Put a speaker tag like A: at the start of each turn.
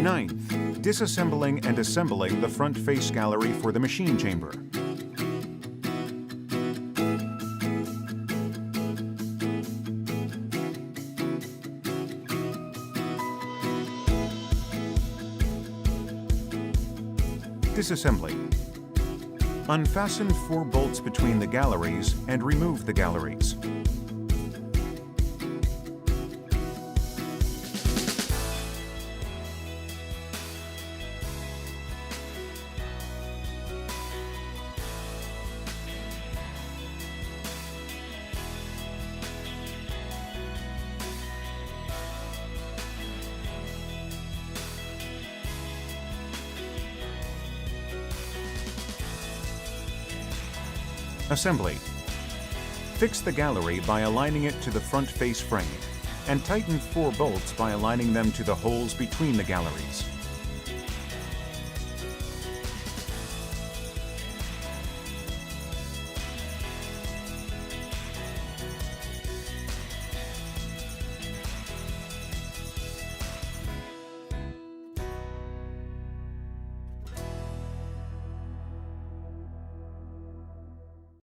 A: Ninth, disassembling and assembling the front face gallery for the machine chamber. Disassembly. Unfasten 4 bolts between the galleries and remove the galleries. Assembly. Fix the gallery by aligning it to the front face frame, and tighten 4 bolts by aligning them to the holes between the galleries.